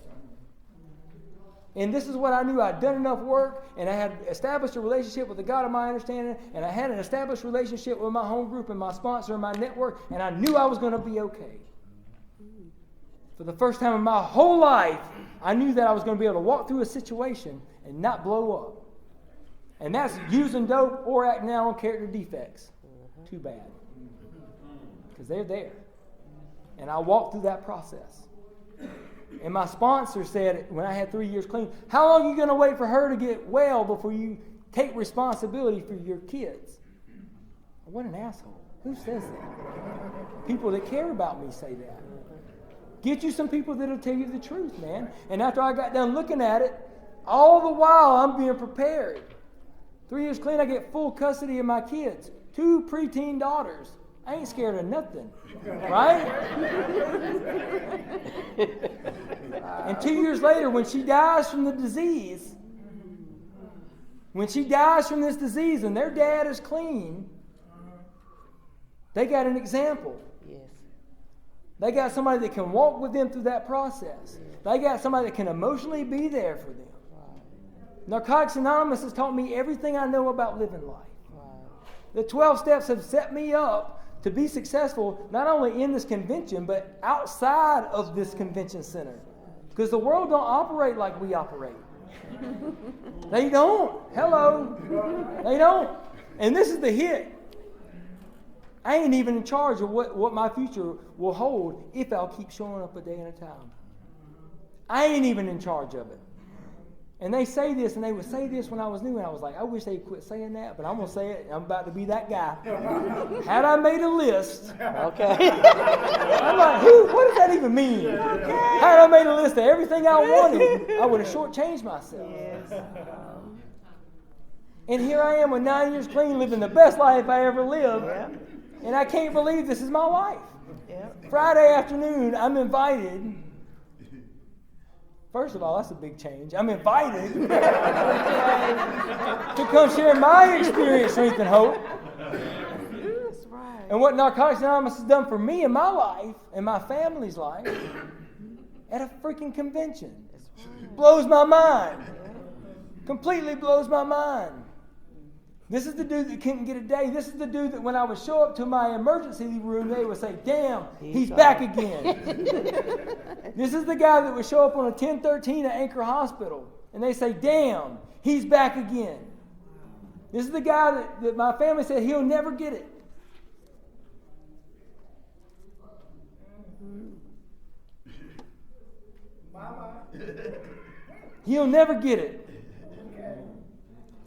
And this is what I knew. I'd done enough work, and I had established a relationship with the God of my understanding, and I had an established relationship with my home group and my sponsor and my network, and I knew I was going to be okay. For the first time in my whole life, I knew that I was going to be able to walk through a situation and not blow up. And that's using dope or acting out on character defects. Too bad. Because they're there. And I walked through that process. And my sponsor said, when I had 3 years clean, how long are you going to wait for her to get well before you take responsibility for your kids? What an asshole. Who says that? People that care about me say that. Get you some people that'll tell you the truth, man. And after I got done looking at it, all the while I'm being prepared. 3 years clean, I get full custody of my kids. 2 preteen daughters. I ain't scared of nothing. Right? And 2 years later, when she dies from the disease, when she dies from this disease and their dad is clean, they got an example. Yes. They got somebody that can walk with them through that process. They got somebody that can emotionally be there for them. Narcotics Anonymous has taught me everything I know about living life. The 12 steps have set me up to be successful not only in this convention, but outside of this convention center. Because the world don't operate like we operate. They don't. Hello. They don't. And this is the hit. I ain't even in charge of what my future will hold if I'll keep showing up a day at a time. I ain't even in charge of it. And they say this, and they would say this when I was new, and I was like, I wish they'd quit saying that, but I'm going to say it, and I'm about to be that guy. Had I made a list, Okay. I'm like, what does that even mean? Okay. Had I made a list of everything I wanted, I would have shortchanged myself. Yes. And here I am with 9 years clean, living the best life I ever lived, Yeah. and I can't believe this is my life. Yeah. Friday afternoon, I'm invited. First of all, that's a big change. I'm invited to come share my experience, strength, and hope. That's right. And what Narcotics Anonymous has done for me in my life and my family's life at a freaking convention. Blows my mind. Completely blows my mind. This is the dude that couldn't get a day. This is the dude that when I would show up to my emergency room, they would say, damn, he's back again. This is the guy that would show up on a 1013 at Anchor Hospital, and they say, damn, he's back again. This is the guy that my family said he'll never get it. He'll never get it.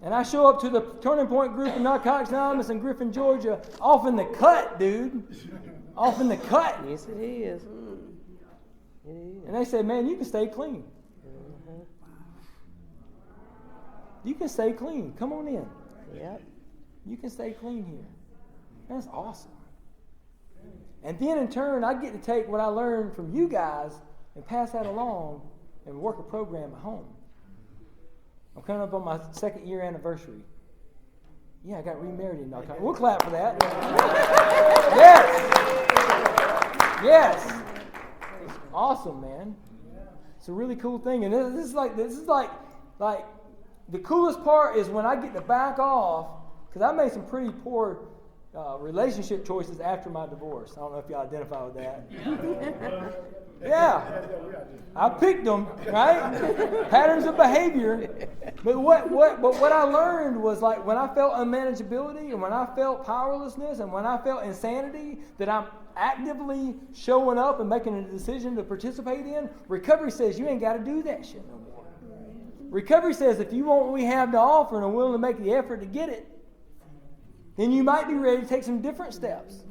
And I show up to the Turning Point group in Narcotics Anonymous in Griffin, Georgia, off in the cut, dude. Off in the cut. Yes, it is. It is. And they say, man, you can stay clean. You can stay clean. Come on in. Yep. You can stay clean here. That's awesome. And then in turn, I get to take what I learned from you guys and pass that along and work a program at home. I'm coming up on my 2nd year anniversary. Yeah, I got remarried in Narcotics. We'll clap for that. Yes. Yes. Awesome, man. It's a really cool thing. And this is like the coolest part is when I get to back off, because I made some pretty poor relationship choices after my divorce. I don't know if y'all identify with that. Yeah. I picked them, right? Patterns of behavior. But what I learned was like when I felt unmanageability and when I felt powerlessness and when I felt insanity that I'm actively showing up and making a decision to participate in, recovery says you ain't got to do that shit no more. Recovery says if you want what we have to offer and are willing to make the effort to get it, then you might be ready to take some different steps.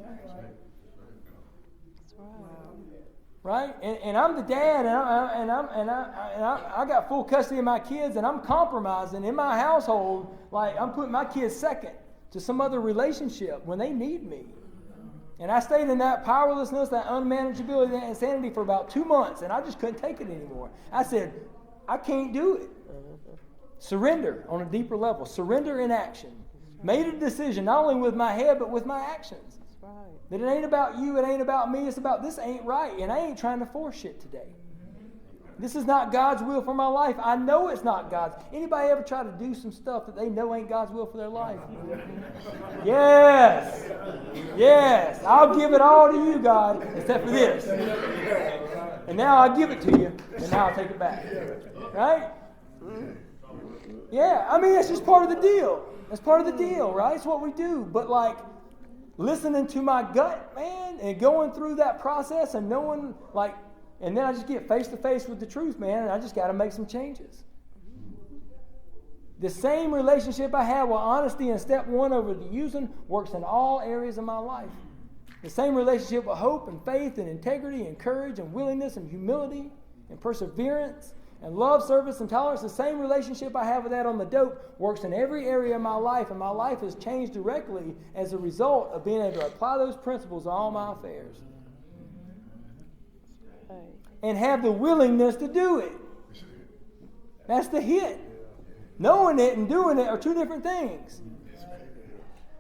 Right? And I'm the dad, and I got full custody of my kids, and I'm compromising in my household. Like I'm putting my kids second to some other relationship when they need me. And I stayed in that powerlessness, that unmanageability, that insanity for about 2 months, and I just couldn't take it anymore. I said, I can't do it. Surrender on a deeper level. Surrender in action. Made a decision, not only with my head, but with my actions. That it ain't about you, it ain't about me, it's about this ain't right, and I ain't trying to force shit today. This is not God's will for my life. I know it's not God's. Anybody ever try to do some stuff that they know ain't God's will for their life? Yes. Yes. I'll give it all to you, God, except for this. And now I give it to you, and now I'll take it back. Right? Yeah, I mean, that's just part of the deal. That's part of the deal, right? It's what we do. But like, listening to my gut, man, and going through that process and knowing, like, and then I just get face to face with the truth, man, and I just got to make some changes. The same relationship I had with honesty in step one over the using works in all areas of my life. The same relationship with hope and faith and integrity and courage and willingness and humility and perseverance and love, service, and tolerance, the same relationship I have with that on the dope works in every area of my life, and my life has changed directly as a result of being able to apply those principles to all my affairs. And have the willingness to do it. That's the hit. Knowing it and doing it are two different things.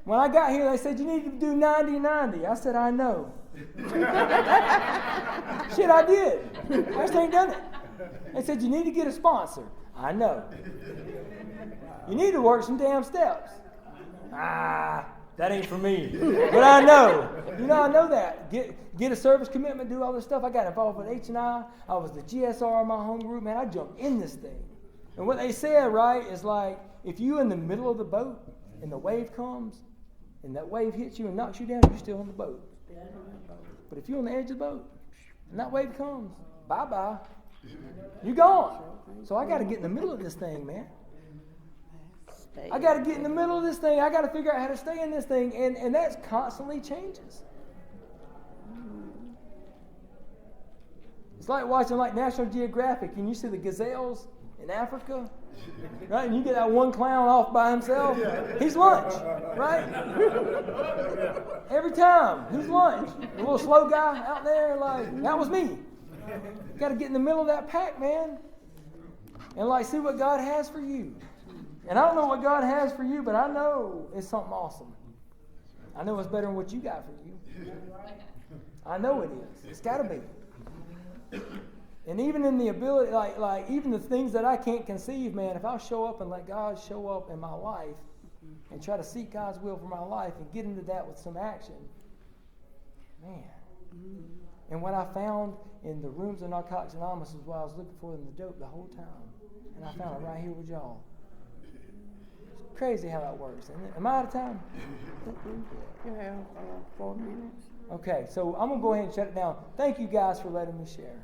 When I got here, they said, you need to do 90-90. I said, I know. Shit, I did. I just ain't done it. They said, you need to get a sponsor. I know. You need to work some damn steps. That ain't for me. But I know. You know, I know that. Get a service commitment, do all this stuff. I got involved with H&I. I was the GSR in my home group. Man, I jumped in this thing. And what they said, right, is like, if you in the middle of the boat and the wave comes and that wave hits you and knocks you down, you're still on the boat. But if you're on the edge of the boat and that wave comes, bye-bye. You're gone. So I got to get in the middle of this thing, man. I got to get in the middle of this thing. I got to figure out how to stay in this thing. And that constantly changes. It's like watching like National Geographic and you see the gazelles in Africa, right? And you get that one clown off by himself. He's lunch, right? Every time, he's lunch. The little slow guy out there, like, that was me. You got to get in the middle of that pack, man. And like see what God has for you. And I don't know what God has for you, but I know it's something awesome. I know it's better than what you got for you. I know it is. It's got to be. And even in the ability, like even the things that I can't conceive, man, if I'll show up and let God show up in my life and try to seek God's will for my life and get into that with some action, man. And what I found in the rooms of Narcotics Anonymous is what I was looking for in the dope the whole time. And I found it right here with y'all. It's crazy how that works, isn't it? Am I out of time? You have 4 minutes. Okay, so I'm going to go ahead and shut it down. Thank you guys for letting me share.